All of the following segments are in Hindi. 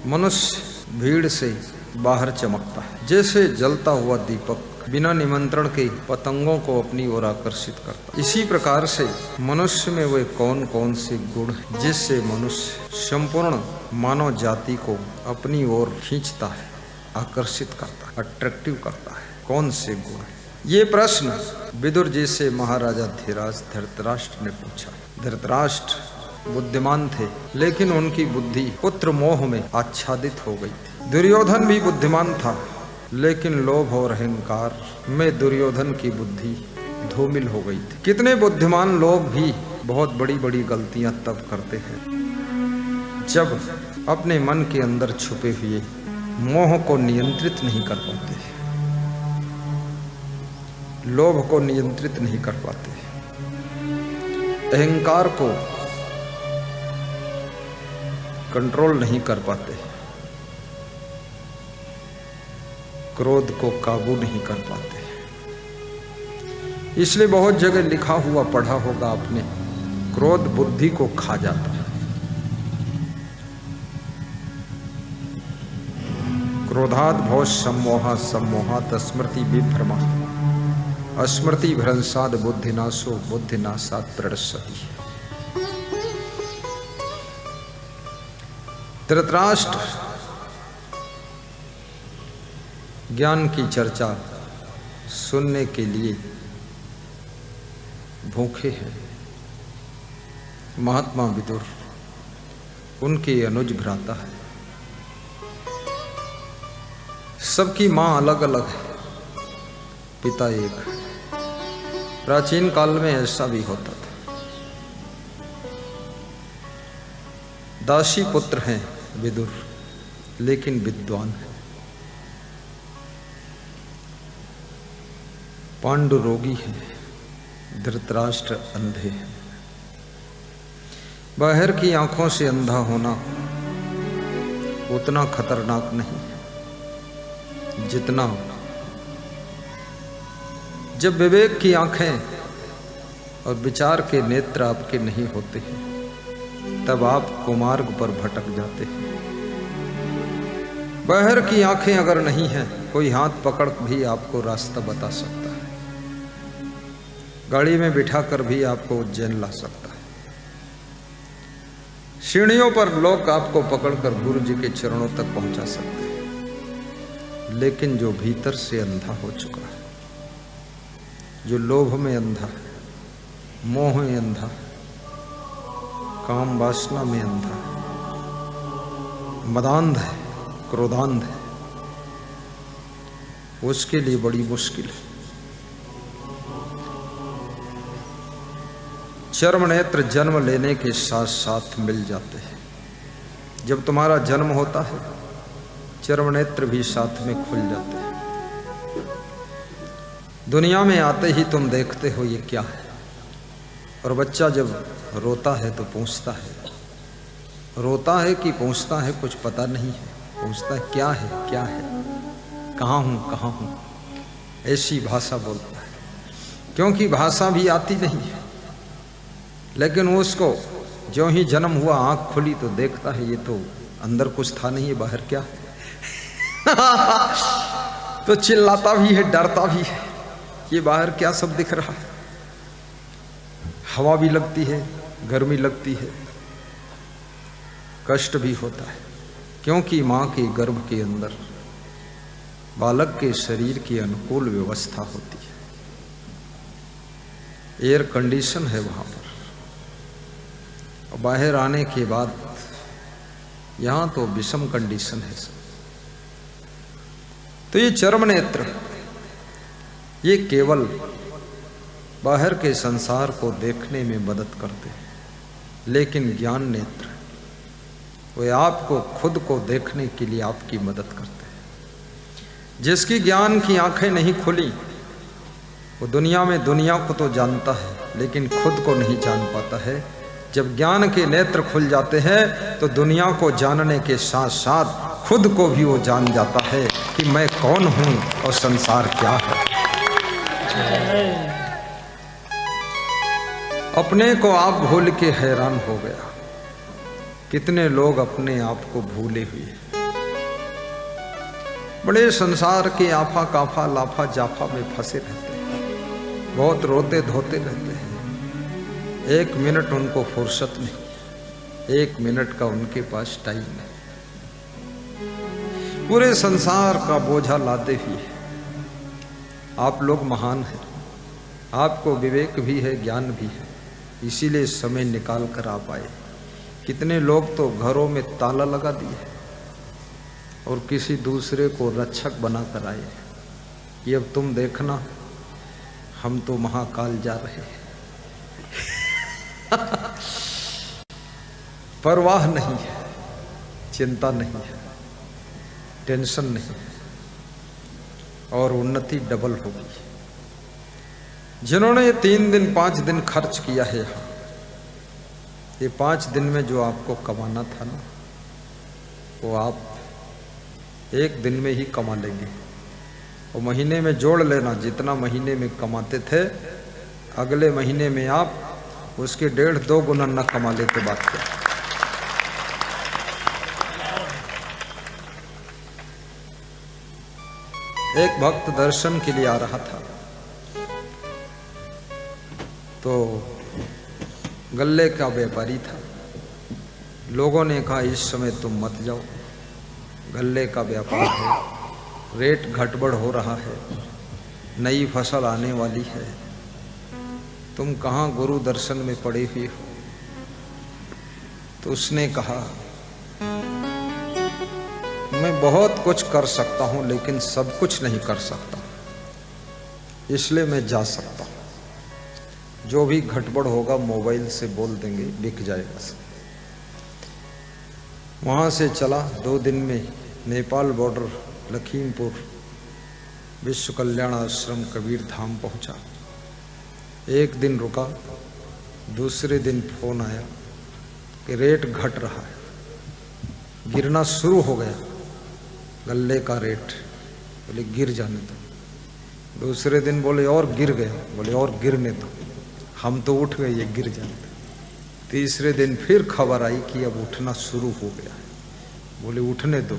मनुष्य भीड़ से बाहर चमकता है, जैसे जलता हुआ दीपक बिना निमंत्रण के पतंगों को अपनी ओर आकर्षित करता है। इसी प्रकार से मनुष्य में वे कौन कौन से गुण हैं जिससे मनुष्य संपूर्ण मानव जाति को अपनी ओर खींचता है, आकर्षित करता है, अट्रैक्टिव करता है। कौन से गुण हैं? ये प्रश्न विदुर जी से महाराजा धीराज धृतराष्ट्र ने पूछा। धृतराष्ट्र बुद्धिमान थे, लेकिन उनकी बुद्धि पुत्र मोह में आच्छादित हो गई थी। दुर्योधन भी बुद्धिमान था, लेकिन लोभ और अहंकार में दुर्योधन की बुद्धि धूमिल हो गई थी। कितने बुद्धिमान लोग भी बहुत बड़ी बड़ी गलतियां तब करते हैं जब अपने मन के अंदर छुपे हुए मोह को नियंत्रित नहीं कर पाते, लोभ को नियंत्रित नहीं कर पाते, अहंकार को कंट्रोल नहीं कर पाते, क्रोध को काबू नहीं कर पाते। इसलिए बहुत जगह लिखा हुआ पढ़ा होगा आपने, क्रोध बुद्धि को खा जाता है। क्रोधात् भव सम्मोहा सम्मोहात् स्मृति विभ्रमा स्मृति भ्रंशात् बुद्धिनाशो बुद्धिनाशात् प्रणश्यति। धृतराष्ट्र ज्ञान की चर्चा सुनने के लिए भूखे हैं। महात्मा विदुर उनके अनुज भ्राता है। सबकी मां अलग अलग है, पिता एक है। प्राचीन काल में ऐसा भी होता था। दासी पुत्र हैं विदुर, लेकिन विद्वान है। पांडु रोगी है, धृतराष्ट्र अंधे हैं। बाहर की आंखों से अंधा होना उतना खतरनाक नहीं है जितना जब विवेक की आंखें और विचार के नेत्र आपके नहीं होते हैं, तब आप कुमार्ग पर भटक जाते हैं। बाहर की आंखें अगर नहीं हैं, कोई हाथ पकड़ भी आपको रास्ता बता सकता है, गाड़ी में बिठाकर भी आपको उज्जैन ला सकता है। सीढ़ियों पर लोग आपको पकड़कर गुरु जी के चरणों तक पहुंचा सकते हैं। लेकिन जो भीतर से अंधा हो चुका है, जो लोभ में अंधा है, मोह में अंधा है, काम वासना में अंधा है, मदांध है, क्रोधांध है, उसके लिए बड़ी मुश्किल है। चर्म नेत्र जन्म लेने के साथ साथ मिल जाते हैं। जब तुम्हारा जन्म होता है, चर्म नेत्र भी साथ में खुल जाते हैं। दुनिया में आते ही तुम देखते हो ये क्या है। और बच्चा जब रोता है तो पूछता है, रोता है कि पूछता है कुछ पता नहीं है। पूछता है क्या है, क्या है, कहाँ हूँ, कहाँ हूँ, ऐसी भाषा बोलता है। क्योंकि भाषा भी आती नहीं है, लेकिन उसको जो ही जन्म हुआ, आंख खुली तो देखता है ये तो अंदर कुछ था नहीं, ये बाहर क्या है। तो चिल्लाता भी है, डरता भी है, ये बाहर क्या सब दिख रहा है। हवा भी लगती है, गर्मी लगती है, कष्ट भी होता है, क्योंकि मां के गर्भ के अंदर बालक के शरीर की अनुकूल व्यवस्था होती है। एयर कंडीशन है वहां पर। और बाहर आने के बाद यहां तो विषम कंडीशन है सब। तो ये चर्म नेत्र, ये केवल बाहर के संसार को देखने में मदद करते हैं, लेकिन ज्ञान नेत्र वे आपको खुद को देखने के लिए आपकी मदद करते हैं। जिसकी ज्ञान की आंखें नहीं खुली, वो दुनिया में दुनिया को तो जानता है, लेकिन खुद को नहीं जान पाता है। जब ज्ञान के नेत्र खुल जाते हैं, तो दुनिया को जानने के साथ साथ खुद को भी वो जान जाता है कि मैं कौन हूं और संसार क्या है। अपने को आप भूल के हैरान हो गया। कितने लोग अपने आप को भूले हुए हैं। बड़े संसार के आफा काफा लाफा जाफा में फंसे रहते हैं, बहुत रोते धोते रहते हैं। 1 मिनट उनको फुर्सत नहीं, 1 मिनट का उनके पास टाइम नहीं। पूरे संसार का बोझा लादे हुए आप लोग महान हैं, आपको विवेक भी है, ज्ञान भी है, इसीलिए समय निकाल कर आप आए। कितने लोग तो घरों में ताला लगा दिए और किसी दूसरे को रक्षक बना कर आए कि अब तुम देखना हम तो महाकाल जा रहे हैं। परवाह नहीं है, चिंता नहीं है, टेंशन नहीं है, और उन्नति डबल होगी। जिन्होंने ये 3 दिन 5 दिन खर्च किया है यहाँ, ये 5 दिन में जो आपको कमाना था ना, वो आप 1 दिन में ही कमा लेंगे। और महीने में जोड़ लेना, जितना महीने में कमाते थे अगले महीने में आप उसके 1.5-2 गुना न कमा लेते। बात क्या, एक भक्त दर्शन के लिए आ रहा था तो गल्ले का व्यापारी था। लोगों ने कहा इस समय तुम मत जाओ, गल्ले का व्यापार है, रेट घटबड़ हो रहा है, नई फसल आने वाली है, तुम कहाँ गुरु दर्शन में पड़े हुए हो। तो उसने कहा मैं बहुत कुछ कर सकता हूं लेकिन सब कुछ नहीं कर सकता, इसलिए मैं जा सकता हूं। जो भी घटबड़ होगा मोबाइल से बोल देंगे, बिक जाएगा। वहाँ से चला, 2 दिन में नेपाल बॉर्डर लखीमपुर विश्व कल्याण आश्रम कबीर धाम पहुँचा। 1 दिन रुका, दूसरे दिन फोन आया कि रेट घट रहा है, गिरना शुरू हो गया गल्ले का रेट। बोले गिर जाने दो। दूसरे दिन बोले और गिर गया, बोले और गिरने दो, हम तो उठ गए, ये गिर जाने दो। तीसरे दिन फिर खबर आई कि अब उठना शुरू हो गया है, बोले उठने दो।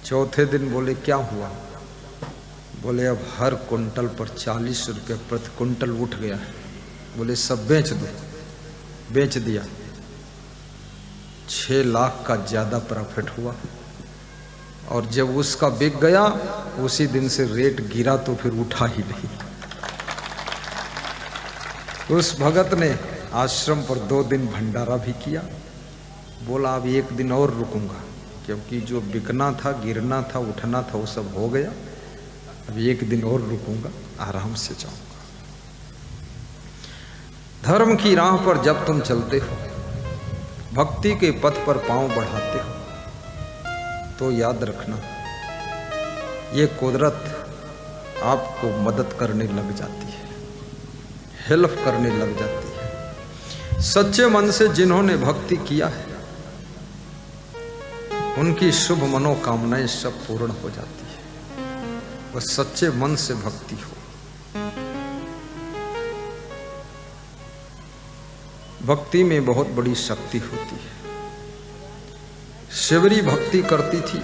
चौथे दिन बोले क्या हुआ, बोले अब हर कुंटल पर 40 रुपये प्रति कुंटल उठ गया है, बोले सब बेच दो। बेच दिया, 6 लाख का ज़्यादा प्रॉफिट हुआ। और जब उसका बिक गया उसी दिन से रेट गिरा तो फिर उठा ही नहीं। उस भगत ने आश्रम पर 2 दिन भंडारा भी किया। बोला अब 1 दिन और रुकूंगा, क्योंकि जो बिकना था, गिरना था, उठना था वो सब हो गया। अब 1 दिन और रुकूंगा, आराम से जाऊंगा। धर्म की राह पर जब तुम चलते हो, भक्ति के पथ पर पांव बढ़ाते हो, तो याद रखना ये कुदरत आपको मदद करने लग जाती है, हेल्प करने लग जाती है। सच्चे मन से जिन्होंने भक्ति किया है उनकी शुभ मनोकामनाएं सब पूर्ण हो जाती है। बस सच्चे मन से भक्ति हो। भक्ति में बहुत बड़ी शक्ति होती है। शिवरी भक्ति करती थी।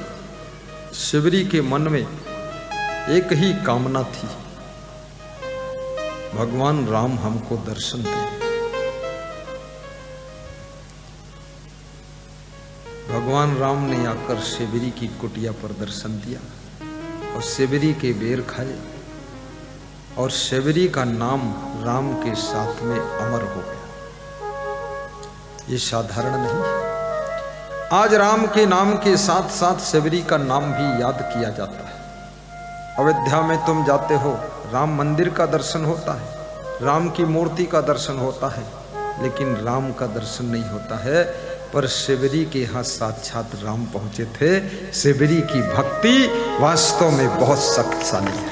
शिवरी के मन में एक ही कामना थी, भगवान राम हमको दर्शन दें। भगवान राम ने आकर शिवरी की कुटिया पर दर्शन दिया और शिवरी के बेर खाए और शिवरी का नाम राम के साथ में अमर हो गया। ये साधारण नहीं है। आज राम के नाम के साथ साथ शिवरी का नाम भी याद किया जाता है। अयोध्या में तुम जाते हो, राम मंदिर का दर्शन होता है, राम की मूर्ति का दर्शन होता है, लेकिन राम का दर्शन नहीं होता है। पर शिवरी के यहाँ साक्षात राम पहुंचे थे। शिवरी की भक्ति वास्तव में बहुत शक्तिशाली है।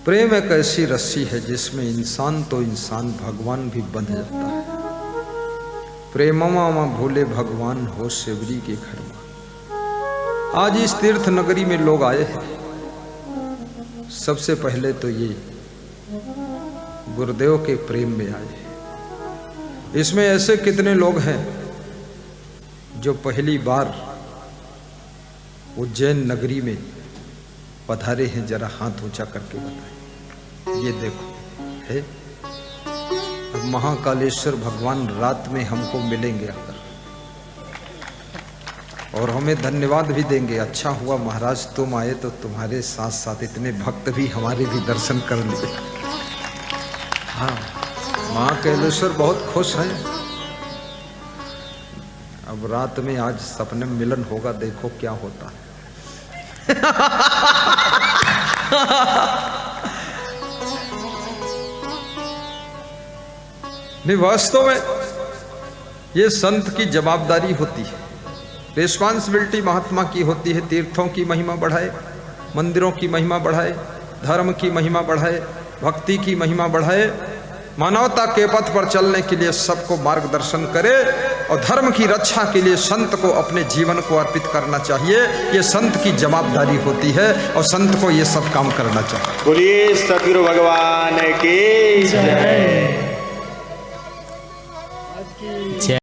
प्रेम एक ऐसी रस्सी है जिसमें इंसान तो इंसान, भगवान भी बंध जाता है। प्रेममा भूले भगवान हो शिवरी के घर में। आज इस तीर्थ नगरी में लोग आए हैं। सबसे पहले तो ये गुरुदेव के प्रेम में आए। इसमें ऐसे कितने लोग हैं जो पहली बार उज्जैन नगरी में पधारे हैं, जरा हाथ ऊंचा करके बताएं। ये देखो है, अब महाकालेश्वर भगवान रात में हमको मिलेंगे आकर और हमें धन्यवाद भी देंगे। अच्छा हुआ महाराज तुम आए तो तुम्हारे साथ साथ इतने भक्त भी हमारे भी दर्शन कर लिए। हाँ, महाकालेश्वर बहुत खुश हैं। अब रात में आज सपने में मिलन होगा, देखो क्या होता है। नहीं, वास्तव में ये संत की जवाबदारी होती है, रिस्पॉन्सिबिलिटी महात्मा की होती है। तीर्थों की महिमा बढ़ाए, मंदिरों की महिमा बढ़ाए, धर्म की महिमा बढ़ाए, भक्ति की महिमा बढ़ाए, मानवता के पथ पर चलने के लिए सबको मार्गदर्शन करे और धर्म की रक्षा के लिए संत को अपने जीवन को अर्पित करना चाहिए। ये संत की जवाबदारी होती है और संत को ये सब काम करना चाहिए। बोलिए सतगुरु भगवान की जय।